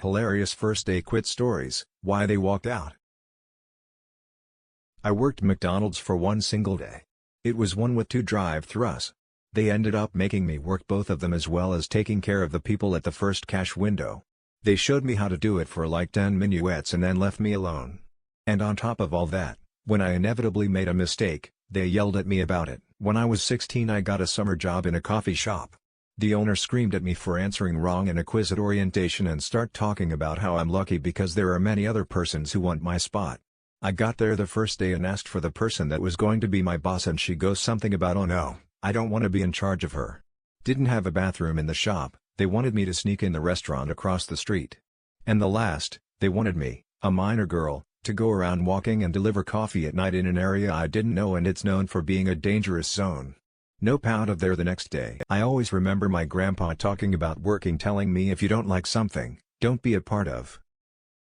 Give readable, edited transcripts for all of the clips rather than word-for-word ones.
Hilarious first day quit stories, why they walked out. I worked McDonald's for one single day. It was one with 2 drive-thrus. They ended up making me work both of them as well as taking care of the people at the first cash window. They showed me how to do it for like 10 minuets and then left me alone. And on top of all that, when I inevitably made a mistake, they yelled at me about it. When I was 16 I got a summer job in a coffee shop. The owner screamed at me for answering wrong in a quiz at orientation and start talking about how I'm lucky because there are many other persons who want my spot. I got there the first day and asked for the person that was going to be my boss and she goes something about oh no, I don't want to be in charge of her. Didn't have a bathroom in the shop, they wanted me to sneak in the restaurant across the street. And the last, they wanted me, a minor girl, to go around walking and deliver coffee at night in an area I didn't know and it's known for being a dangerous zone. Nope, out of there the next day. I always remember my grandpa talking about working, telling me if you don't like something, don't be a part of.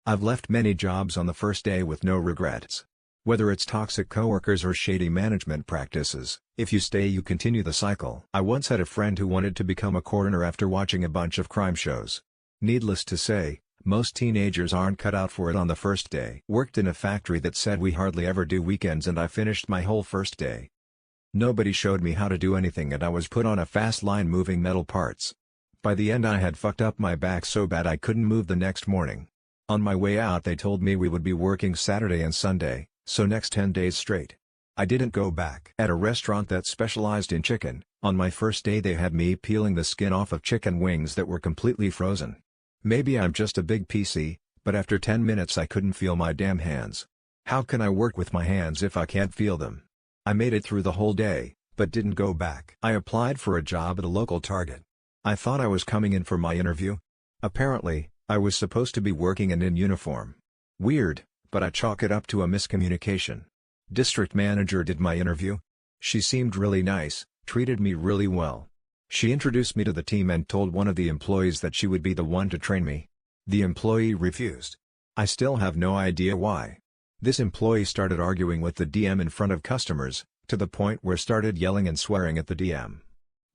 I've left many jobs on the first day with no regrets. Whether it's toxic coworkers or shady management practices, if you stay you continue the cycle. I once had a friend who wanted to become a coroner after watching a bunch of crime shows. Needless to say, most teenagers aren't cut out for it on the first day. Worked in a factory that said we hardly ever do weekends and I finished my whole first day. Nobody showed me how to do anything and I was put on a fast line moving metal parts. By the end I had fucked up my back so bad I couldn't move the next morning. On my way out they told me we would be working Saturday and Sunday, so next 10 days straight. I didn't go back. At a restaurant that specialized in chicken, on my first day they had me peeling the skin off of chicken wings that were completely frozen. Maybe I'm just a big PC, but after 10 minutes I couldn't feel my damn hands. How can I work with my hands if I can't feel them? I made it through the whole day, but didn't go back. I applied for a job at a local Target. I thought I was coming in for my interview. Apparently, I was supposed to be working and in uniform. Weird, but I chalk it up to a miscommunication. District manager did my interview. She seemed really nice, treated me really well. She introduced me to the team and told one of the employees that she would be the one to train me. The employee refused. I still have no idea why. This employee started arguing with the DM in front of customers, to the point where started yelling and swearing at the DM.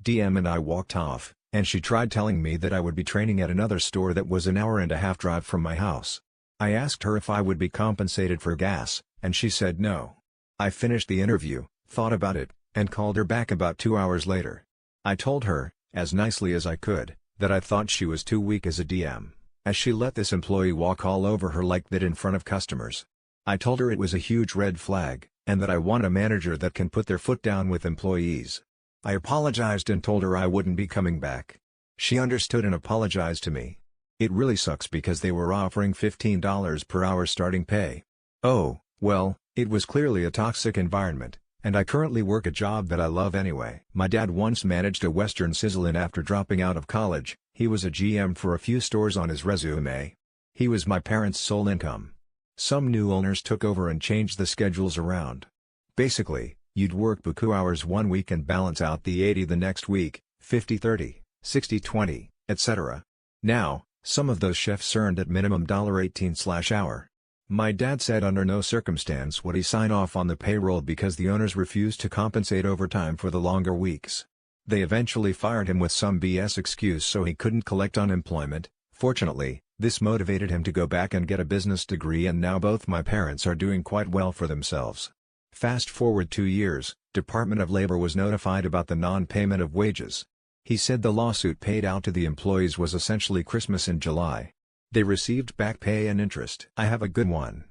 DM and I walked off, and she tried telling me that I would be training at another store that was an hour-and-a-half drive from my house. I asked her if I would be compensated for gas, and she said no. I finished the interview, thought about it, and called her back about 2 hours later. I told her, as nicely as I could, that I thought she was too weak as a DM, as she let this employee walk all over her like that in front of customers. I told her it was a huge red flag, and that I want a manager that can put their foot down with employees. I apologized and told her I wouldn't be coming back. She understood and apologized to me. It really sucks because they were offering $15 per hour starting pay. Oh, well, it was clearly a toxic environment, and I currently work a job that I love anyway. My dad once managed a Western Sizzle and after dropping out of college, he was a GM for a few stores on his resume. He was my parents' sole income. Some new owners took over and changed the schedules around. Basically, you'd work buku hours one week and balance out the 80 the next week, 50-30, 60-20, etc. Now, some of those chefs earned at minimum $18/hour. My dad said under no circumstance would he sign off on the payroll because the owners refused to compensate overtime for the longer weeks. They eventually fired him with some BS excuse so he couldn't collect unemployment. Fortunately, this motivated him to go back and get a business degree and now both my parents are doing quite well for themselves. Fast forward 2 years, Department of Labor was notified about the non-payment of wages. He said the lawsuit paid out to the employees was essentially Christmas in July. They received back pay and interest. I have a good one.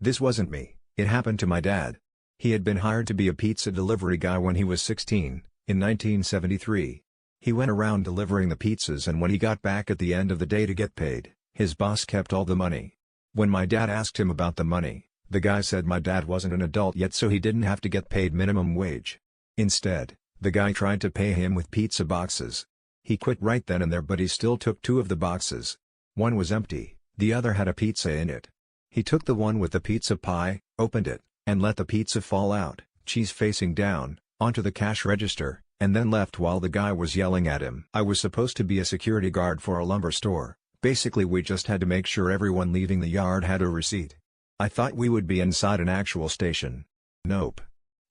This wasn't me, it happened to my dad. He had been hired to be a pizza delivery guy when he was 16, in 1973. He went around delivering the pizzas and when he got back at the end of the day to get paid, his boss kept all the money. When my dad asked him about the money, the guy said my dad wasn't an adult yet so he didn't have to get paid minimum wage. Instead, the guy tried to pay him with pizza boxes. He quit right then and there but he still took 2 of the boxes. One was empty, the other had a pizza in it. He took the one with the pizza pie, opened it, and let the pizza fall out, cheese facing down, onto the cash register, and then left while the guy was yelling at him. I was supposed to be a security guard for a lumber store. Basically we just had to make sure everyone leaving the yard had a receipt. I thought we would be inside an actual station. Nope.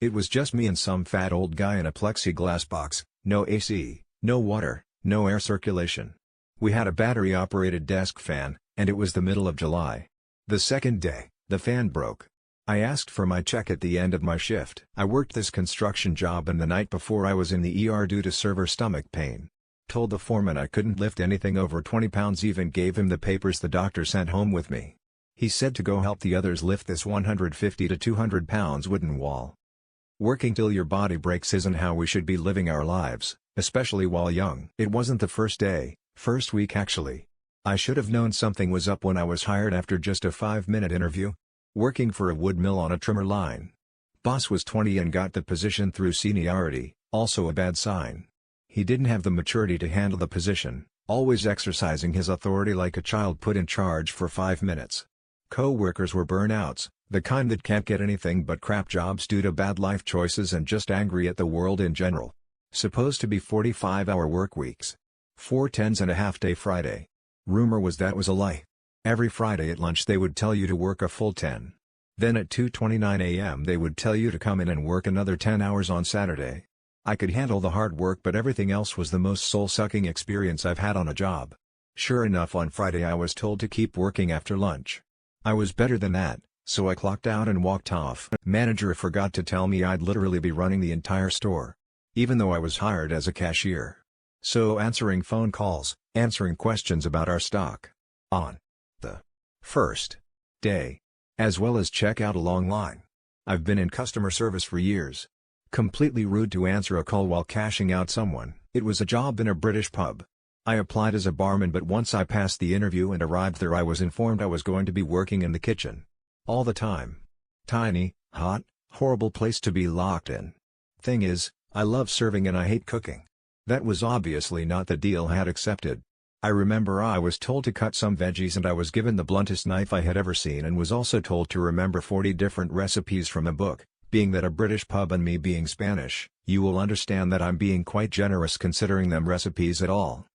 It was just me and some fat old guy in a plexiglass box, no AC, no water, no air circulation. We had a battery-operated desk fan, and it was the middle of July. The second day, the fan broke. I asked for my check at the end of my shift. I worked this construction job and the night before I was in the ER due to severe stomach pain. Told the foreman I couldn't lift anything over 20 pounds, even gave him the papers the doctor sent home with me. He said to go help the others lift this 150 to 200 pounds wooden wall. Working till your body breaks isn't how we should be living our lives, especially while young. It wasn't the first day, first week actually. I should have known something was up when I was hired after just a 5-minute interview. Working for a wood mill on a trimmer line. Boss was 20 and got the position through seniority, also a bad sign. He didn't have the maturity to handle the position, always exercising his authority like a child put in charge for 5 minutes. Co-workers were burnouts, the kind that can't get anything but crap jobs due to bad life choices and just angry at the world in general. Supposed to be 45-hour work weeks. 4 10s-and-a-half-day Friday. Rumor was that was a lie. Every Friday at lunch they would tell you to work a full 10. Then at 2:29 a.m. they would tell you to come in and work another 10 hours on Saturday. I could handle the hard work, but everything else was the most soul-sucking experience I've had on a job. Sure enough, on Friday I was told to keep working after lunch. I was better than that, so I clocked out and walked off. Manager forgot to tell me I'd literally be running the entire store. Even though I was hired as a cashier. So answering phone calls, answering questions about our stock. On the first day. As well as check out a long line. I've been in customer service for years. Completely rude to answer a call while cashing out someone. It was a job in a British pub. I applied as a barman, but once I passed the interview and arrived there I was informed I was going to be working in the kitchen. All the time. Tiny, hot, horrible place to be locked in. Thing is, I love serving and I hate cooking. That was obviously not the deal I had accepted. I remember I was told to cut some veggies and I was given the bluntest knife I had ever seen and was also told to remember 40 different recipes from a book. Being that a British pub and me being Spanish, you will understand that I'm being quite generous considering them recipes at all.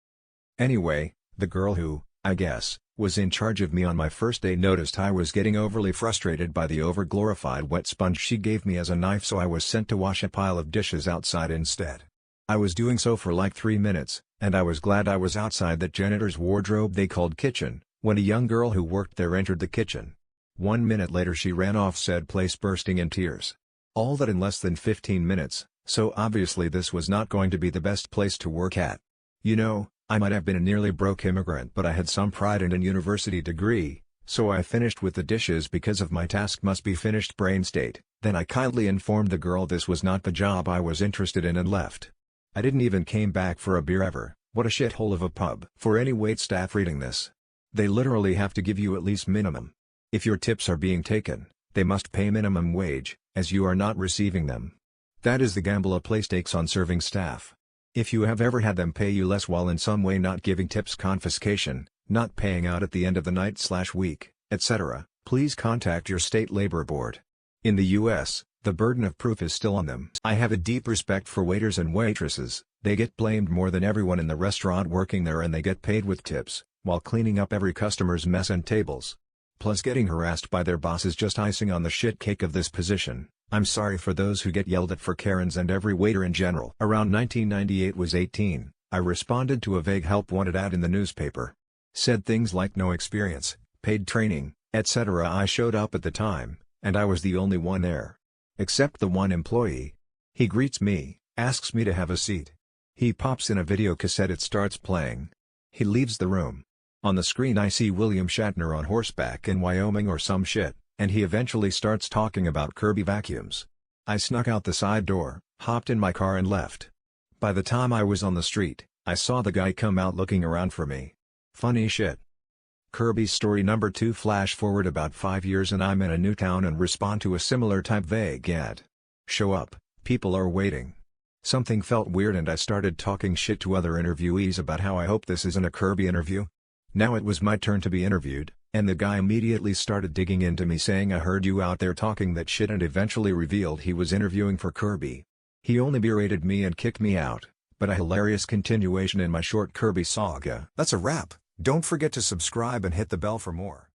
Anyway, the girl who, I guess, was in charge of me on my first day noticed I was getting overly frustrated by the over-glorified wet sponge she gave me as a knife, so I was sent to wash a pile of dishes outside instead. I was doing so for like 3 minutes, and I was glad I was outside that janitor's wardrobe they called kitchen, when a young girl who worked there entered the kitchen. 1 minute later she ran off said place bursting in tears. All that in less than 15 minutes, so obviously this was not going to be the best place to work at. You know, I might have been a nearly broke immigrant, but I had some pride and a university degree, so I finished with the dishes because of my task must be finished brain state. Then I kindly informed the girl this was not the job I was interested in and left. I didn't even came back for a beer ever. What a shithole of a pub. For any waitstaff reading this. They literally have to give you at least minimum. If your tips are being taken, they must pay minimum wage, as you are not receiving them. That is the gamble a place takes on serving staff. If you have ever had them pay you less while in some way not giving tips, confiscation, not paying out at the end of the night/week, etc., please contact your state labor board. In the US, the burden of proof is still on them. I have a deep respect for waiters and waitresses. They get blamed more than everyone in the restaurant working there and they get paid with tips, while cleaning up every customer's mess and tables. Plus getting harassed by their boss is just icing on the shit cake of this position. I'm sorry for those who get yelled at for Karens and every waiter in general. Around 1998 was 18, I responded to a vague help wanted ad in the newspaper. Said things like no experience, paid training, etc. I showed up at the time, and I was the only one there. Except the one employee. He greets me, asks me to have a seat. He pops in a video cassette, it starts playing. He leaves the room. On the screen I see William Shatner on horseback in Wyoming or some shit, and he eventually starts talking about Kirby vacuums. I snuck out the side door, hopped in my car and left. By the time I was on the street, I saw the guy come out looking around for me. Funny shit. Kirby's story number 2. Flash forward about 5 years and I'm in a new town and respond to a similar type vague ad. Show up, people are waiting. Something felt weird and I started talking shit to other interviewees about how I hope this isn't a Kirby interview. Now it was my turn to be interviewed, and the guy immediately started digging into me saying I heard you out there talking that shit and eventually revealed he was interviewing for Kirby. He only berated me and kicked me out, but a hilarious continuation in my short Kirby saga. That's a wrap. Don't forget to subscribe and hit the bell for more.